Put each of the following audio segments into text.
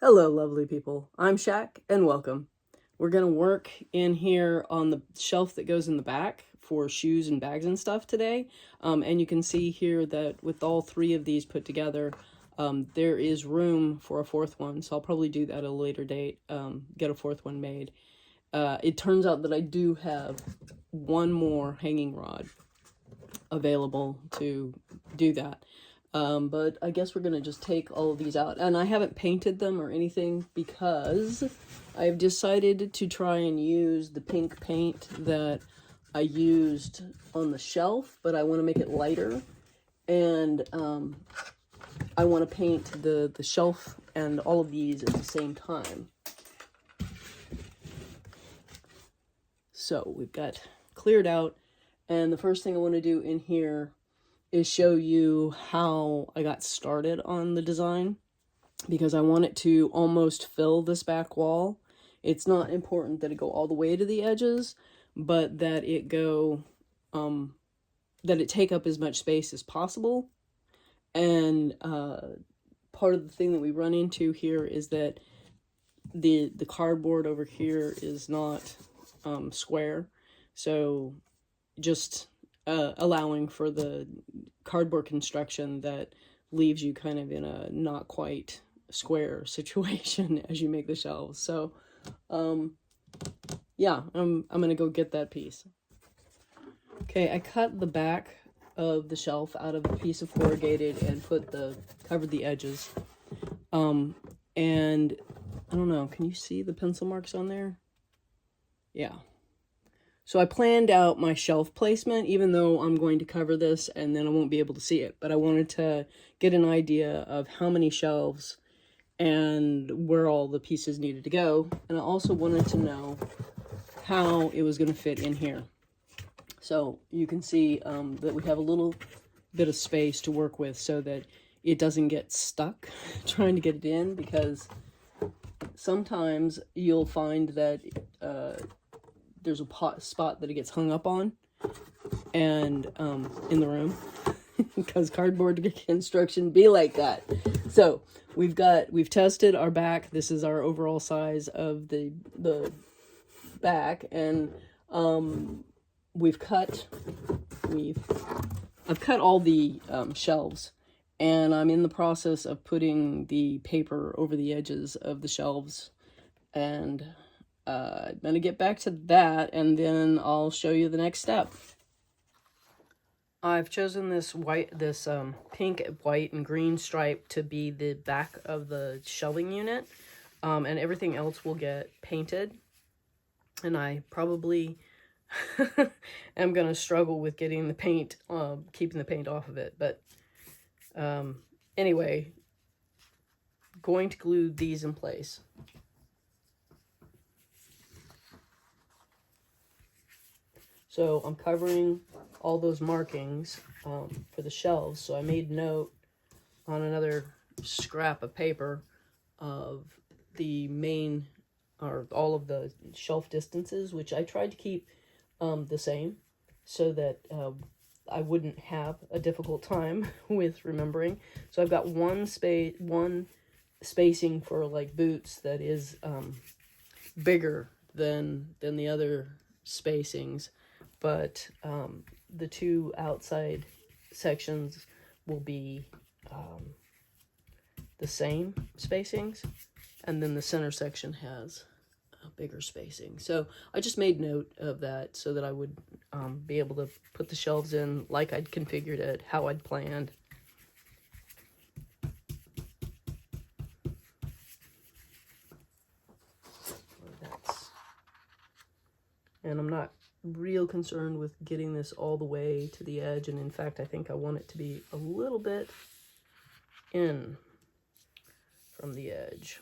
Hello, lovely people. I'm Shaq, and welcome. We're going to work in here on the shelf that goes in the back for shoes and bags and stuff today. And you can see here that with all three of these put together, there is room for a fourth one. So I'll probably do that at a later date, get a fourth one made. It turns out that I do have one more hanging rod available to do that. But I guess we're going to just take all of these out. And I haven't painted them or anything because I've decided to try and use the pink paint that I used on the shelf, but I want to make it lighter. And I want to paint the shelf and all of these at the same time. So we've got cleared out. And the first thing I want to do in here is show you how I got started on the design, because I want it to almost fill this back wall. It's not important that it go all the way to the edges, but that it go, that it take up as much space as possible. And part of the thing that we run into here is that the cardboard over here is not square, so just allowing for the cardboard construction that leaves you kind of in a not quite square situation as you make the shelves. So yeah, I'm gonna go get that piece. Okay, I cut the back of the shelf out of a piece of corrugated and covered the edges. And I don't know, can you see the pencil marks on there? Yeah. So I planned out my shelf placement, even though I'm going to cover this and then I won't be able to see it. But I wanted to get an idea of how many shelves and where all the pieces needed to go. And I also wanted to know how it was going to fit in here. So you can see that we have a little bit of space to work with so that it doesn't get stuck trying to get it in, because sometimes you'll find that there's a spot that it gets hung up on, and in the room, because cardboard construction be like that. So we've tested our back. This is our overall size of the back, and I've cut all the shelves, and I'm in the process of putting the paper over the edges of the shelves, and I'm going to get back to that, and then I'll show you the next step. I've chosen this pink, white, and green stripe to be the back of the shelving unit, and everything else will get painted. And I probably am going to struggle with getting the paint, keeping the paint off of it. But anyway, going to glue these in place. So I'm covering all those markings for the shelves. So I made note on another scrap of paper of the main, or all of the shelf distances, which I tried to keep the same so that I wouldn't have a difficult time with remembering. So I've got one spacing for like boots that is bigger than the other spacings. But the two outside sections will be the same spacings, and then the center section has a bigger spacing. So I just made note of that so that I would be able to put the shelves in like I'd configured it, how I'd planned. And I'm not real concerned with getting this all the way to the edge, and in fact I think I want it to be a little bit in from the edge.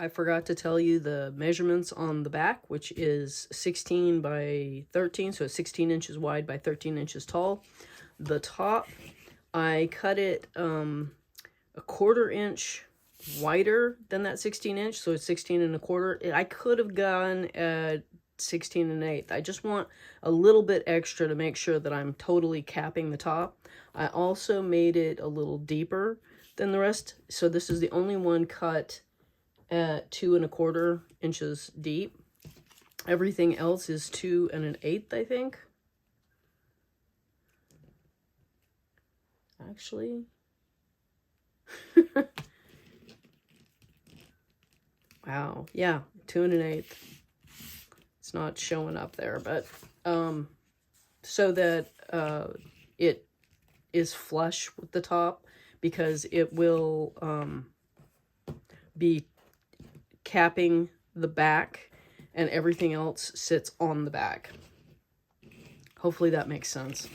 I forgot to tell you the measurements on the back, which is 16 by 13, so it's 16 inches wide by 13 inches tall. The top, I cut it a 1/4 inch wider than that 16 inch, so it's 16 and a quarter. I could have gone at 16 and 1/8. I just want a little bit extra to make sure that I'm totally capping the top. I also made it a little deeper than the rest, so this is the only one cut at 2 1/4 inches deep. Everything else is 2 1/8, I think. Actually, wow, yeah, 2 1/8. It's not showing up there, but so that it is flush with the top, because it will be capping the back and everything else sits on the back. Hopefully that makes sense.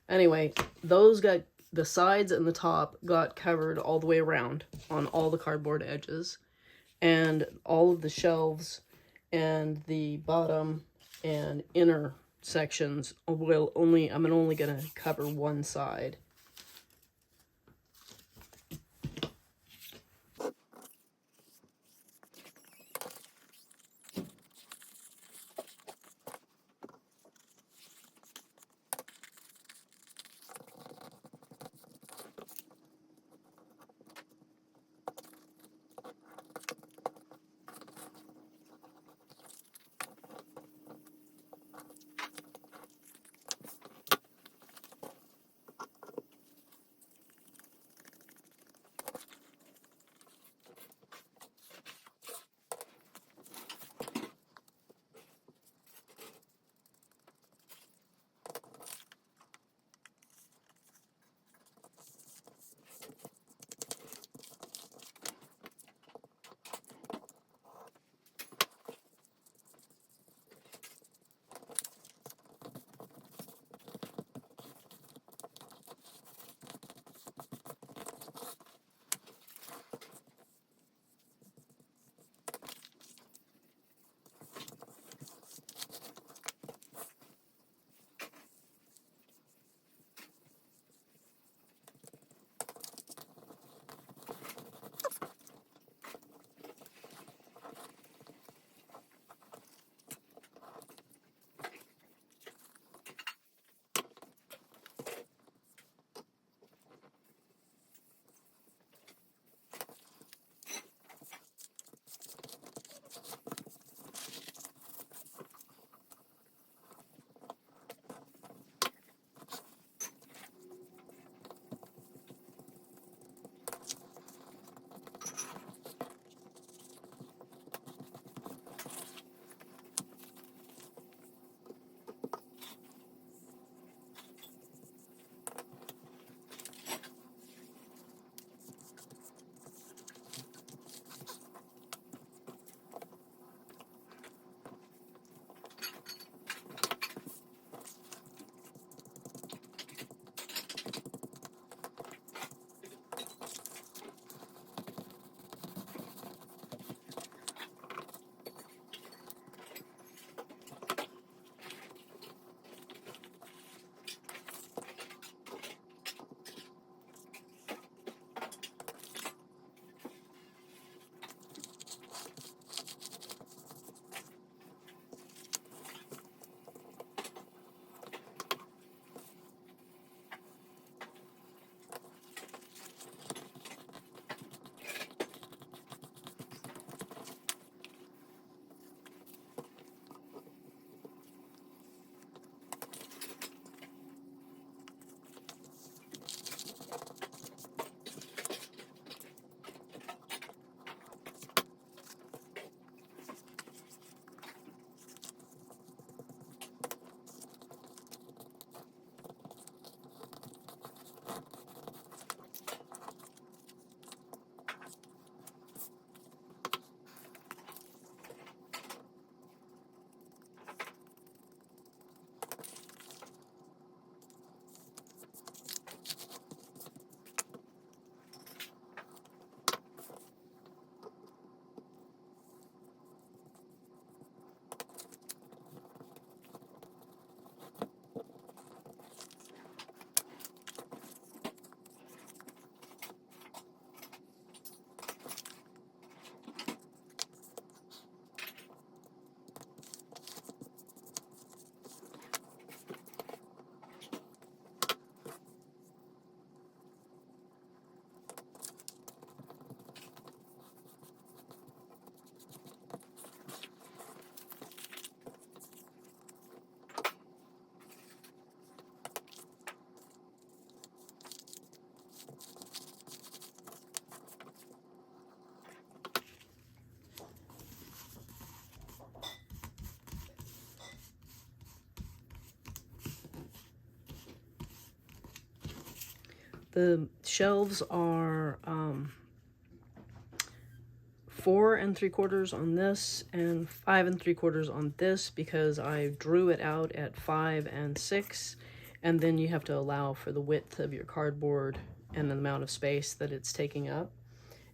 Anyway, those got, the sides and the top got covered all the way around on all the cardboard edges, and all of the shelves and the bottom and inner sections will only, I'm only going to cover one side. The shelves are 4 3/4 on this and 5 3/4 on this, because I drew it out at 5 6, and then you have to allow for the width of your cardboard and the amount of space that it's taking up.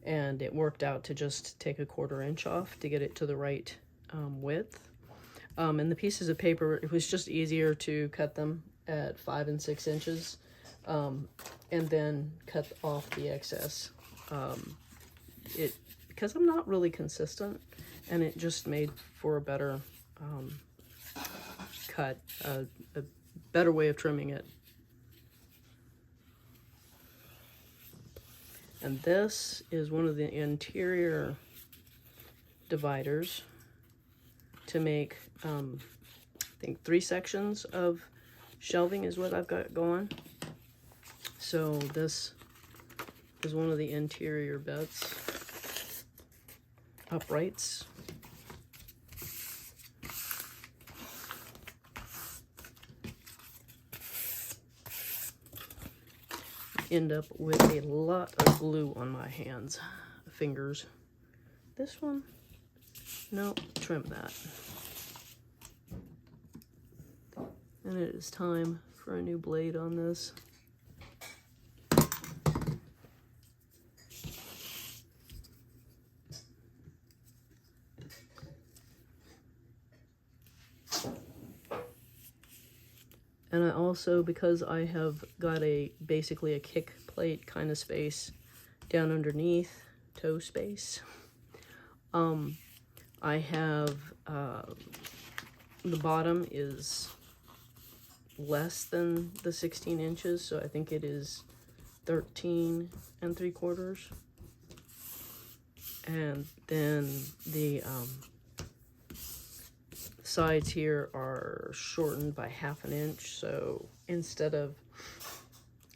And it worked out to just take a 1/4 inch off to get it to the right width. And the pieces of paper, it was just easier to cut them at 5 6 inches, and then cut off the excess. Because I'm not really consistent, and it just made for a better cut, a better way of trimming it. And this is one of the interior dividers to make, I think 3 sections of shelving is what I've got going. So this is one of the interior bits. Uprights. End up with a lot of glue on my fingers. This one, no, trim that. And it is time for a new blade on this. And I also, because I have got basically a kick plate kind of space down underneath, toe space, I have, the bottom is less than the 16 inches, so I think it is 13 3/4. And then the sides here are shortened by 1/2 inch, so instead of,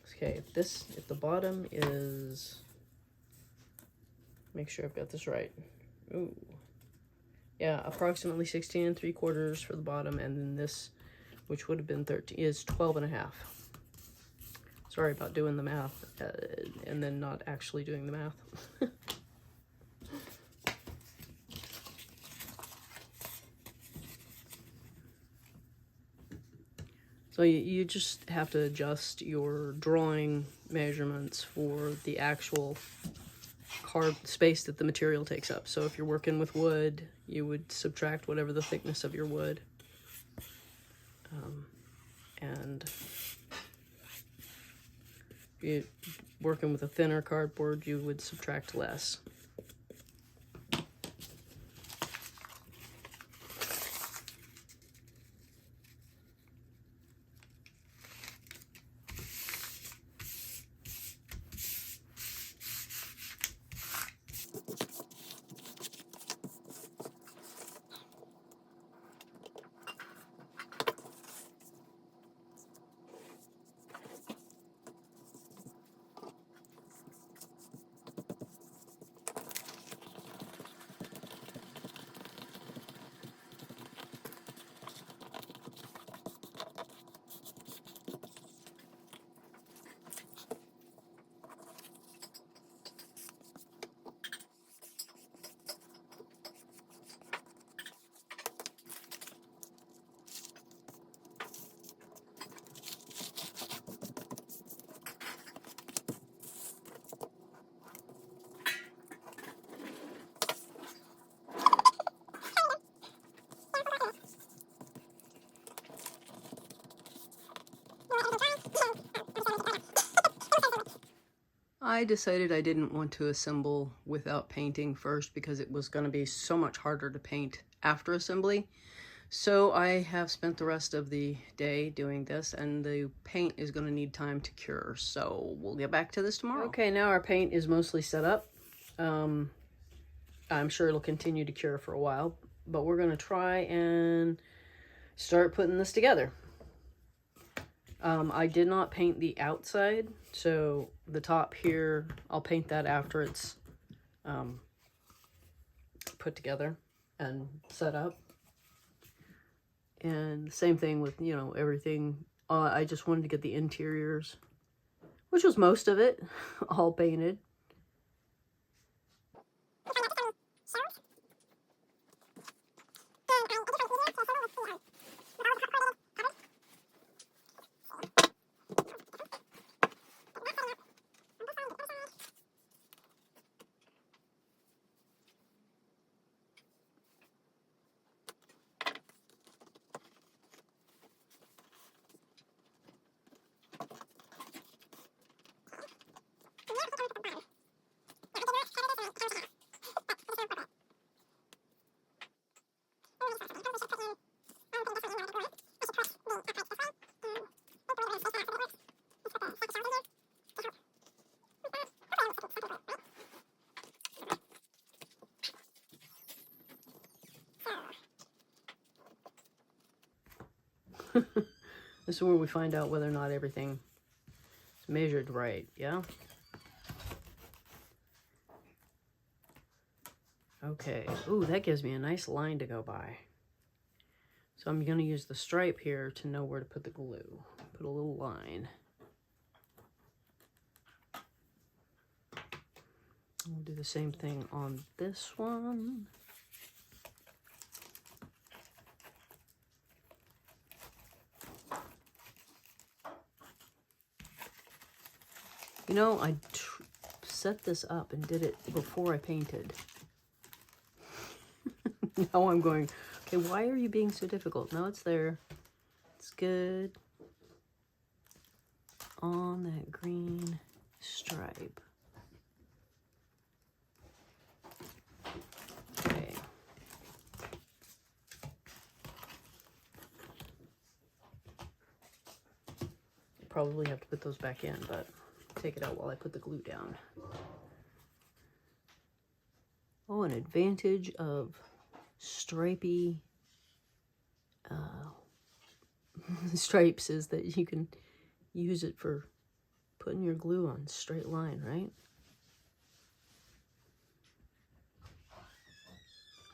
okay, if the bottom is, make sure I've got this right. Ooh, yeah, approximately 16 3/4 for the bottom, and then this, which would have been 13, is 12 1/2. Sorry about doing the math and then not actually doing the math. So you just have to adjust your drawing measurements for the actual card space that the material takes up. So if you're working with wood, you would subtract whatever the thickness of your wood. And if you're working with a thinner cardboard, you would subtract less. I decided I didn't want to assemble without painting first because it was going to be so much harder to paint after assembly. So I have spent the rest of the day doing this, and the paint is going to need time to cure. So we'll get back to this tomorrow. Okay, now our paint is mostly set up. I'm sure it'll continue to cure for a while, but we're going to try and start putting this together. I did not paint the outside, so the top here, I'll paint that after it's put together and set up. And same thing with, you know, everything. I just wanted to get the interiors, which was most of it, all painted. This is where we find out whether or not everything is measured right, yeah? Okay, ooh, that gives me a nice line to go by. So I'm going to use the stripe here to know where to put the glue. Put a little line. We'll do the same thing on this one. You know, I set this up and did it before I painted. Now I'm going, okay, why are you being so difficult? No, it's there. It's good. On that green stripe. Okay. Probably have to put those back in, but take it out while I put the glue down. Oh, an advantage of stripy stripes is that you can use it for putting your glue on straight line, right?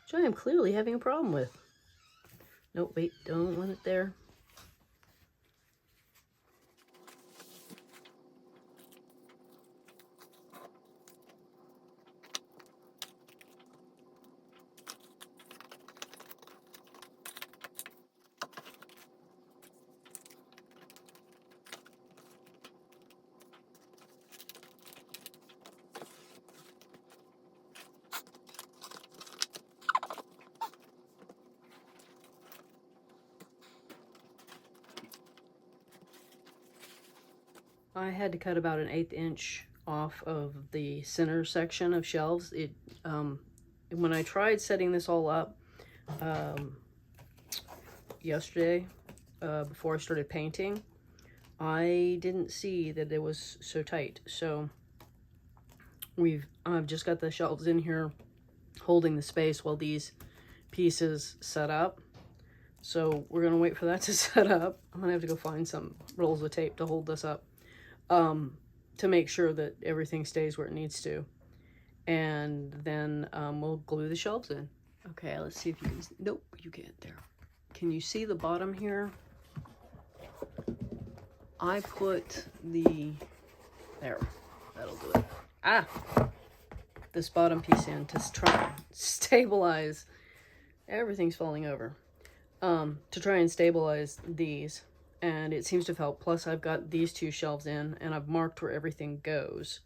Which I am clearly having a problem with. Nope, wait, don't want it there. I had to cut about an 1/8 inch off of the center section of shelves. When I tried setting this all up yesterday, before I started painting, I didn't see that it was so tight. So I've just got the shelves in here holding the space while these pieces set up. So we're gonna wait for that to set up. I'm gonna have to go find some rolls of tape to hold this up. To make sure that everything stays where it needs to. And then we'll glue the shelves in. Okay, let's see if you can, nope, you can't there. Can you see the bottom here? I put there, that'll do it. Ah, this bottom piece in to try and stabilize, everything's falling over. To try and stabilize these. And it seems to have helped. Plus, I've got these two shelves in, and I've marked where everything goes.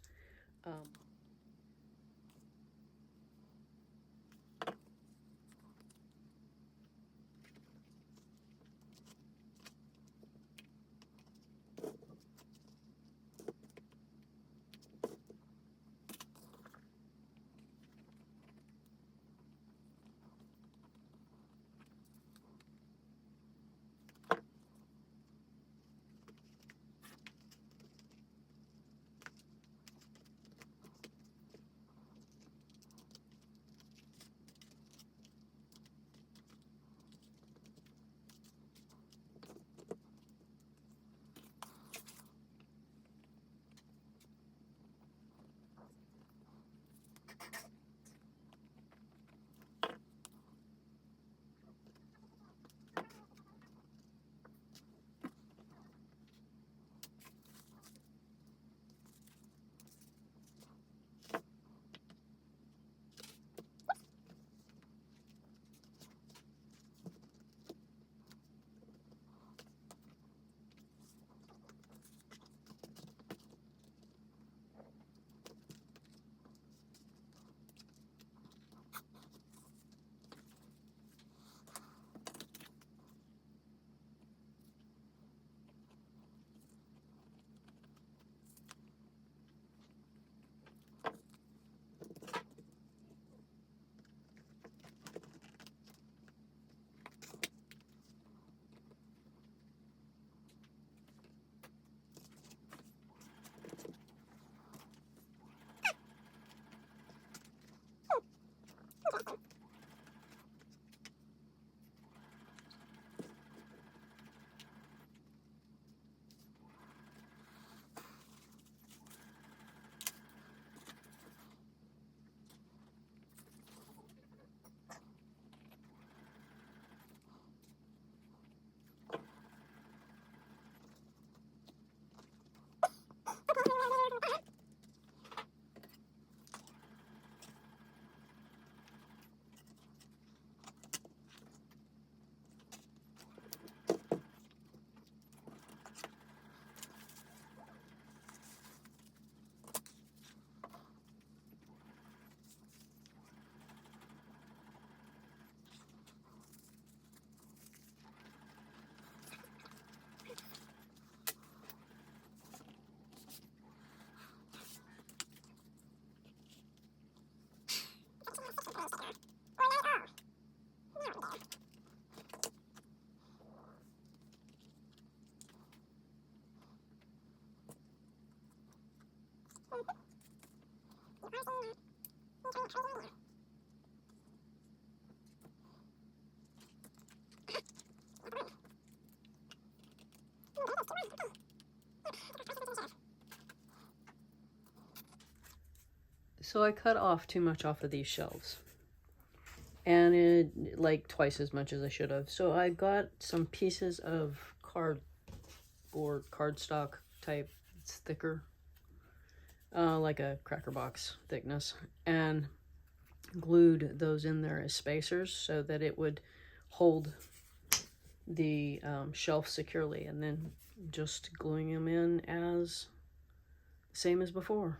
So I cut off too much off of these shelves, and it like twice as much as I should have. So I got some pieces of cardstock type. It's thicker, like a cracker box thickness, and glued those in there as spacers so that it would hold the shelf securely, and then just gluing them in as same as before.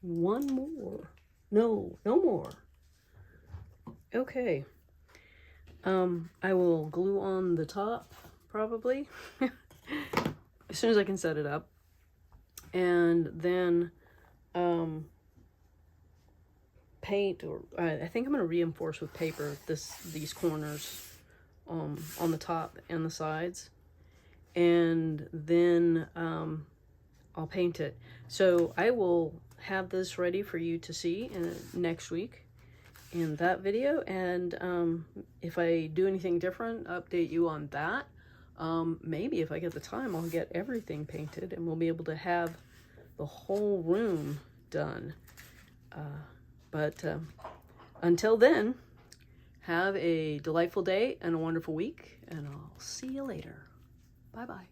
One more. No more. Okay. I will glue on the top, probably, as soon as I can set it up. And then, paint, or I think I'm going to reinforce with paper these corners, on the top and the sides. And then, I'll paint it. So I will have this ready for you to see next week in that video, and if I do anything different, update you on that. Maybe if I get the time, I'll get everything painted and we'll be able to have the whole room done. But until then, have a delightful day and a wonderful week, and I'll see you later. Bye-bye.